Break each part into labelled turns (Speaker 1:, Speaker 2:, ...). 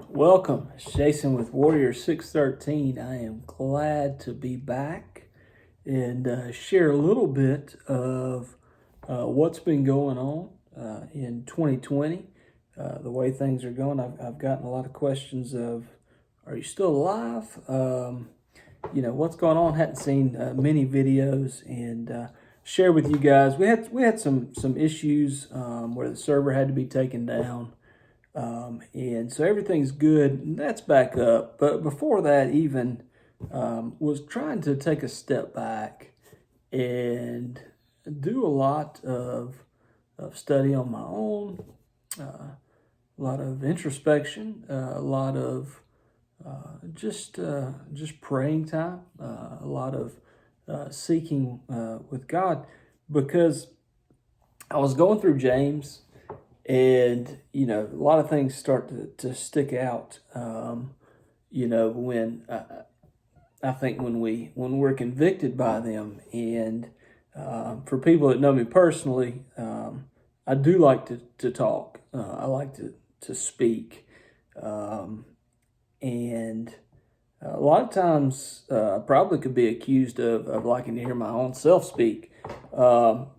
Speaker 1: Welcome, it's Jason with Warrior 613. I am glad to be back and share a little bit of what's been going on in 2020, the way things are going. I've gotten a lot of questions of, are you still alive? What's going on? Hadn't seen many videos and share with you guys. We had some issues where the server had to be taken down. And so everything's good, and that's back up. But before that, even was trying to take a step back and do a lot of study on my own, a lot of introspection, a lot of just praying time, a lot of seeking with God, because I was going through James. And, a lot of things start to stick out, when I think when we're convicted by them. And for people that know me personally, I do like to talk. I like to speak. And a lot of times I probably could be accused of liking to hear my own self speak.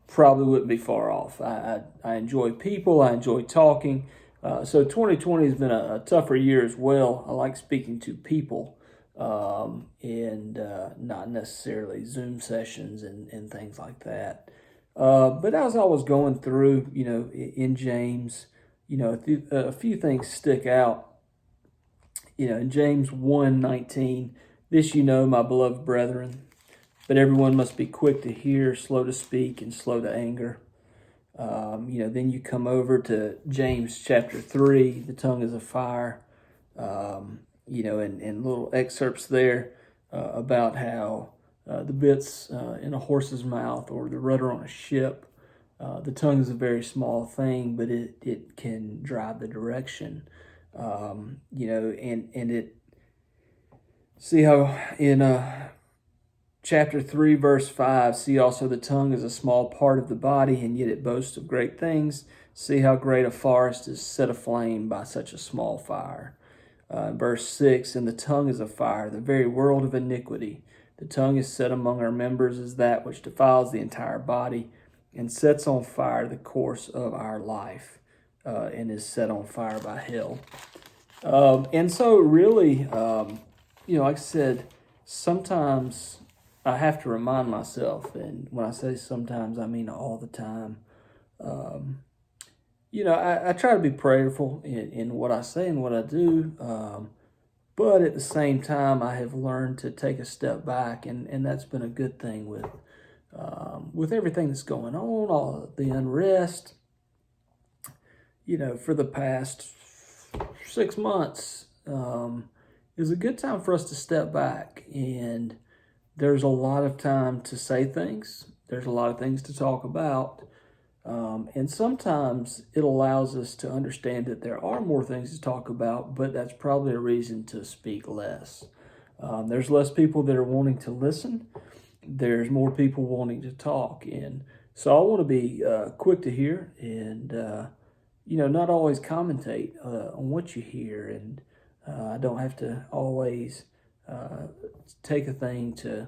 Speaker 1: Probably wouldn't be far off. I enjoy people. I enjoy talking. So 2020 has been a tougher year as well. I like speaking to people and not necessarily Zoom sessions and things like that. But as I was going through, in James, a few things stick out. In James 1:19, this my beloved brethren, but everyone must be quick to hear, slow to speak, and slow to anger. Then you come over to James chapter 3, the tongue is a fire, and little excerpts there about how the bits in a horse's mouth or the rudder on a ship, the tongue is a very small thing, but it can drive the direction. And it, see how in chapter 3, verse 5, see also the tongue is a small part of the body, and yet it boasts of great things. See how great a forest is set aflame by such a small fire. Verse 6, and the tongue is a fire, the very world of iniquity. The tongue is set among our members as that which defiles the entire body and sets on fire the course of our life, and is set on fire by hell. And so really, like I said, sometimes I have to remind myself, and when I say sometimes, I mean all the time. I try to be prayerful in what I say and what I do, but at the same time, I have learned to take a step back, and that's been a good thing with everything that's going on, all the unrest. For the past 6 months, is a good time for us to step back, and there's a lot of time to say things. There's a lot of things to talk about. And sometimes it allows us to understand that there are more things to talk about, but that's probably a reason to speak less. There's less people that are wanting to listen. There's more people wanting to talk. And so I want to be quick to hear and, not always commentate on what you hear. And I don't have to always take a thing to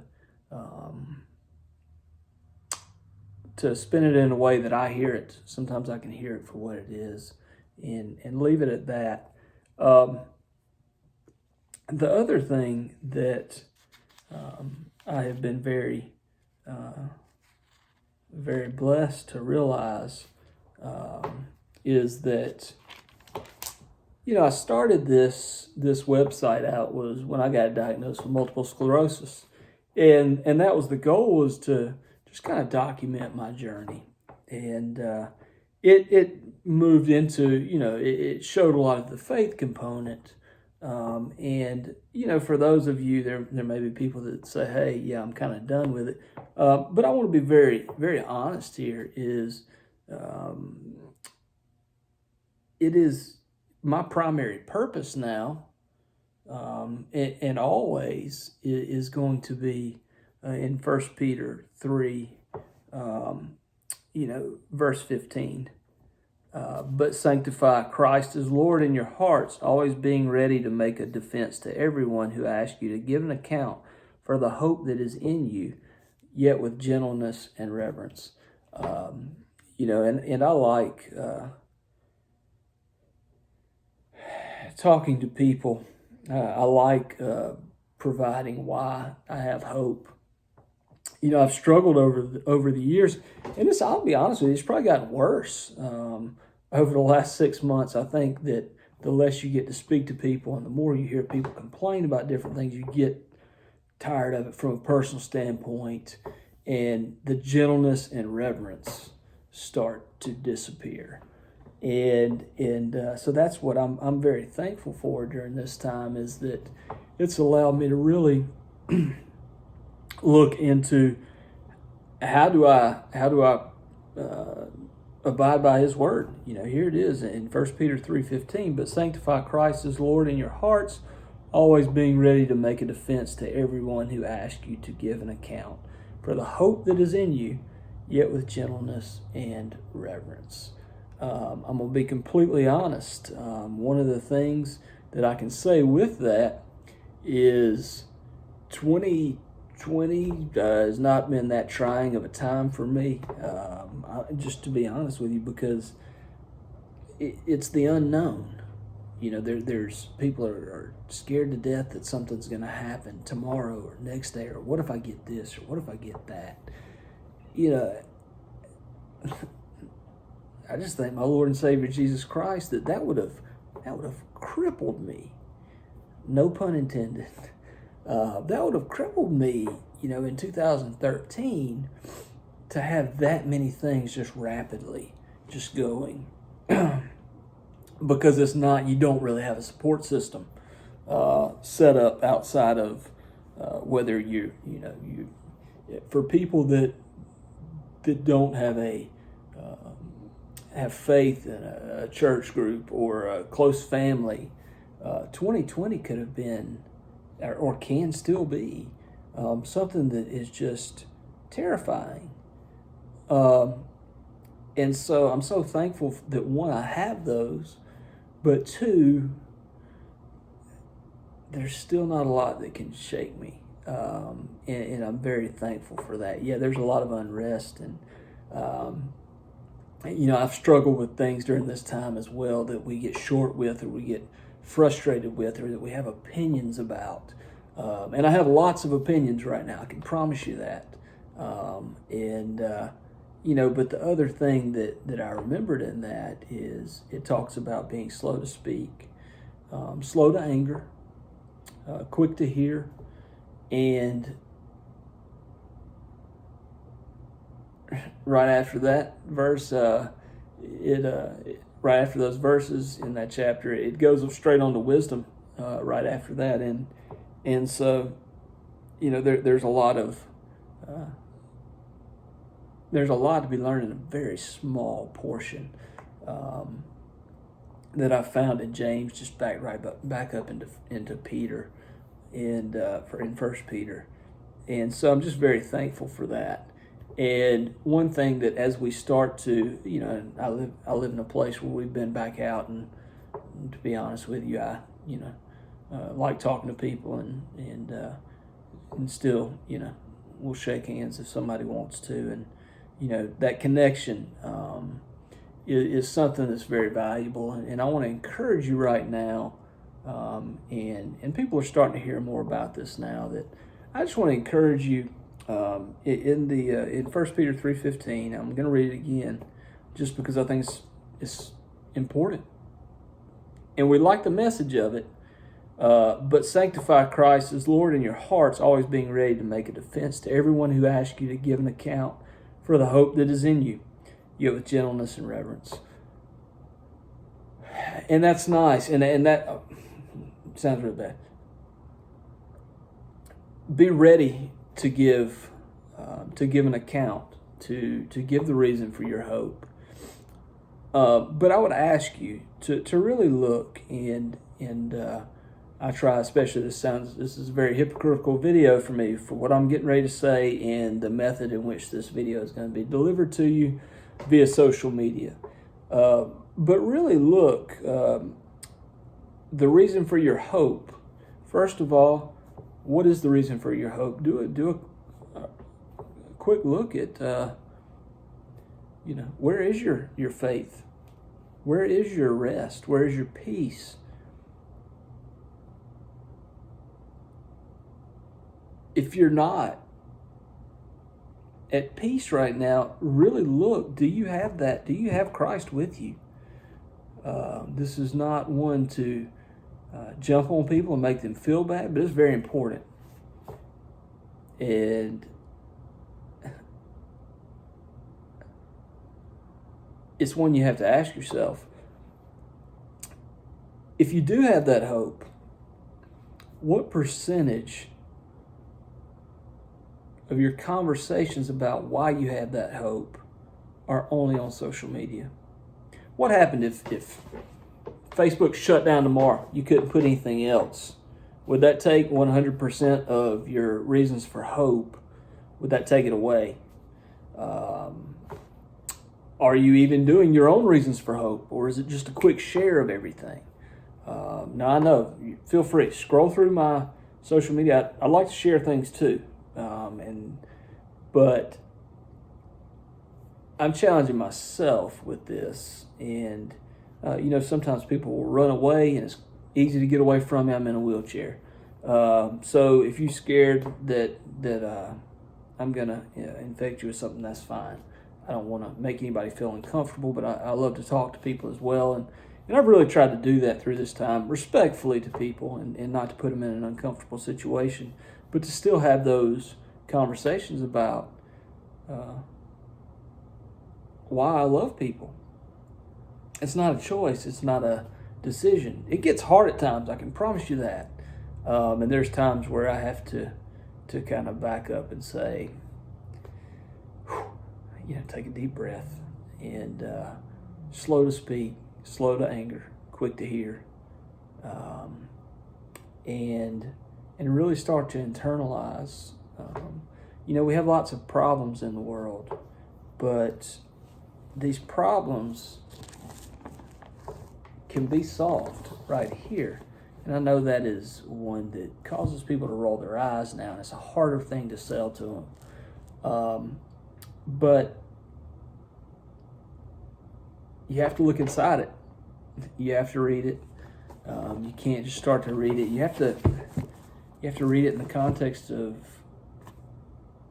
Speaker 1: spin it in a way that I hear it. Sometimes I can hear it for what it is and leave it at that. The other thing that I have been very, very blessed to realize is that, I started this website out was when I got diagnosed with multiple sclerosis. And that was the goal, was to just kind of document my journey. And it moved into, it showed a lot of the faith component. And, for those of you, there may be people that say, hey, yeah, I'm kind of done with it. But I want to be very, very honest here is it is my primary purpose now, and always is going to be in 1 Peter 3, verse 15. But sanctify Christ as Lord in your hearts, always being ready to make a defense to everyone who asks you to give an account for the hope that is in you, yet with gentleness and reverence. And I like talking to people. I like providing why I have hope. I've struggled over the years, and I'll be honest with you, it's probably gotten worse over the last 6 months. I think that the less you get to speak to people and the more you hear people complain about different things, you get tired of it from a personal standpoint, and the gentleness and reverence start to disappear. And so that's what I'm very thankful for during this time, is that it's allowed me to really look into how do I abide by His word. Here it is in 1 Peter 3:15. But sanctify Christ as Lord in your hearts, always being ready to make a defense to everyone who asks you to give an account for the hope that is in you, yet with gentleness and reverence. I'm going to be completely honest. One of the things that I can say with that is 2020 has not been that trying of a time for me, just to be honest with you, because it's the unknown. There's people are scared to death that something's going to happen tomorrow or next day, or what if I get this, or what if I get that? I just thank my Lord and Savior Jesus Christ that would have crippled me. No pun intended. That would have crippled me, in 2013, to have that many things just rapidly just going. Because you don't really have a support system set up outside of whether for people that don't have faith in a church group or a close family. 2020 could have been, or can still be, something that is just terrifying. And so I'm so thankful that, one, I have those, but two, there's still not a lot that can shake me. And I'm very thankful for that. Yeah, there's a lot of unrest, and I've struggled with things during this time as well that we get short with, or we get frustrated with, or that we have opinions about. And I have lots of opinions right now, I can promise you that. But the other thing that I remembered in that is it talks about being slow to speak, slow to anger, quick to hear, and right after that verse, right after those verses in that chapter, it goes straight on to wisdom right after that, and so there's a lot of there's a lot to be learned in a very small portion that I found in James, just back up into Peter, and in 1 Peter, and so I'm just very thankful for that. And one thing that, as we start to, I live in a place where we've been back out, and to be honest with you, I like talking to people, and still, we'll shake hands if somebody wants to, and that connection is something that's very valuable, and I want to encourage you right now, and people are starting to hear more about this now, that I just want to encourage you. In 1 Peter 3:15, I'm going to read it again, just because I think it's important, and we like the message of it. But sanctify Christ as Lord in your hearts, always being ready to make a defense to everyone who asks you to give an account for the hope that is in you, yet with gentleness and reverence. And that's nice, and that sounds really bad. Be ready to give an account, to give the reason for your hope. But I would ask you to really look, and I try, especially this is a very hypocritical video for me, for what I'm getting ready to say and the method in which this video is going to be delivered to you via social media. But really look, the reason for your hope. First of all, what is the reason for your hope? Do a quick look at, where is your faith? Where is your rest? Where is your peace? If you're not at peace right now, really look. Do you have that? Do you have Christ with you? This is not one to jump on people and make them feel bad, but it's very important. And it's one you have to ask yourself. If you do have that hope, what percentage of your conversations about why you have that hope are only on social media? What happened if Facebook shut down tomorrow? You couldn't put anything else. Would that take 100% of your reasons for hope? Would that take it away? Are you even doing your own reasons for hope? Or is it just a quick share of everything? Now, I know, feel free, scroll through my social media. I like to share things too. But I'm challenging myself with this. And, sometimes people will run away and it's easy to get away from me. I'm in a wheelchair. So if you're scared that I'm going to infect you with something, that's fine. I don't want to make anybody feel uncomfortable, but I love to talk to people as well. And I've really tried to do that through this time, respectfully to people and not to put them in an uncomfortable situation, but to still have those conversations about why I love people. It's not a choice. It's not a decision. It gets hard at times, I can promise you that. And there's times where I have to kind of back up and say, take a deep breath and slow to speak, slow to anger, quick to hear, and really start to internalize. We have lots of problems in the world, but these problems can be solved right here. And I know that is one that causes people to roll their eyes now, and it's a harder thing to sell to them. But you have to look inside it. You have to read it. You can't just start to read it. You have to read it in the context of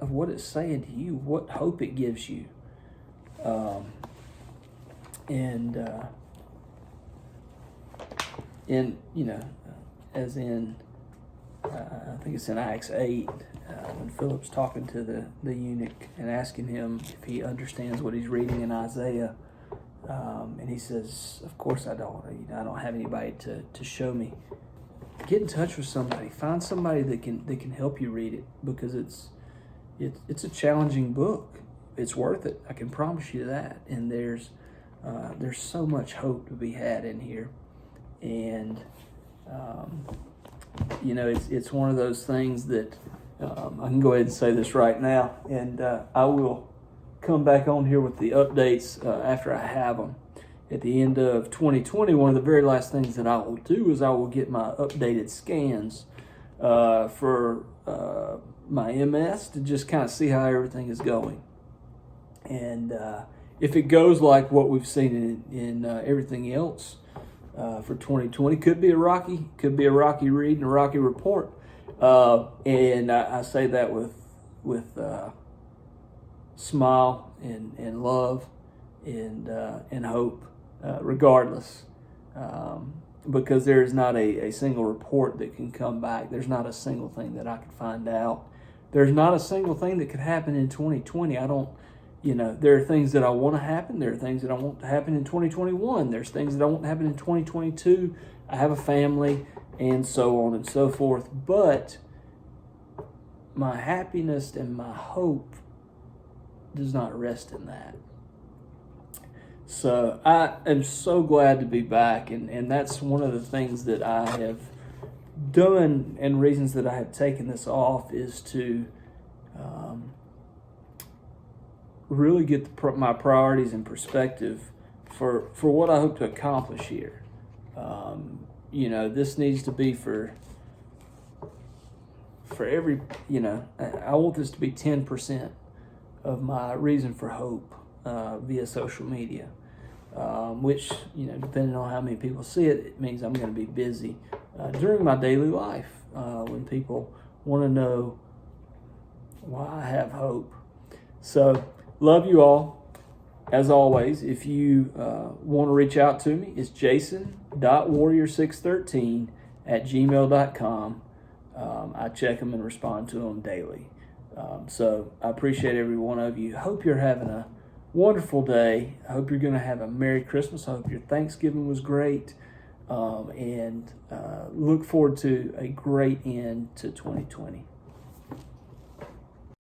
Speaker 1: what it's saying to you, what hope it gives you. As in, I think it's in Acts 8, when Philip's talking to the eunuch and asking him if he understands what he's reading in Isaiah. And he says, of course I don't. I don't have anybody to show me. Get in touch with somebody. Find somebody that can help you read it, because it's a challenging book. It's worth it. I can promise you that. And there's so much hope to be had in here. And it's one of those things that I can go ahead and say this right now, and I will come back on here with the updates after I have them. At the end of 2020, one of the very last things that I will do is I will get my updated scans for my MS to just kind of see how everything is going. And if it goes like what we've seen in everything else for 2020, could be a rocky read and a rocky report. And I say that with smile and love and hope, regardless, because there is not a single report that can come back. There's not a single thing that I could find out. There's not a single thing that could happen in 2020. There are things that I want to happen. There are things that I want to happen in 2021. There's things that I want to happen in 2022. I have a family and so on and so forth. But my happiness and my hope does not rest in that. So I am so glad to be back. And that's one of the things that I have done, and reasons that I have taken this off, is to really get my priorities in perspective for what I hope to accomplish here. This needs to be for every, I want this to be 10% of my reason for hope via social media, which, depending on how many people see it, it means I'm going to be busy during my daily life when people want to know why I have hope. So, love you all. As always, if you want to reach out to me, it's jason.warrior613@gmail.com. I check them and respond to them daily. So I appreciate every one of you. Hope you're having a wonderful day. I hope you're going to have a Merry Christmas. I hope your Thanksgiving was great. And look forward to a great end to 2020.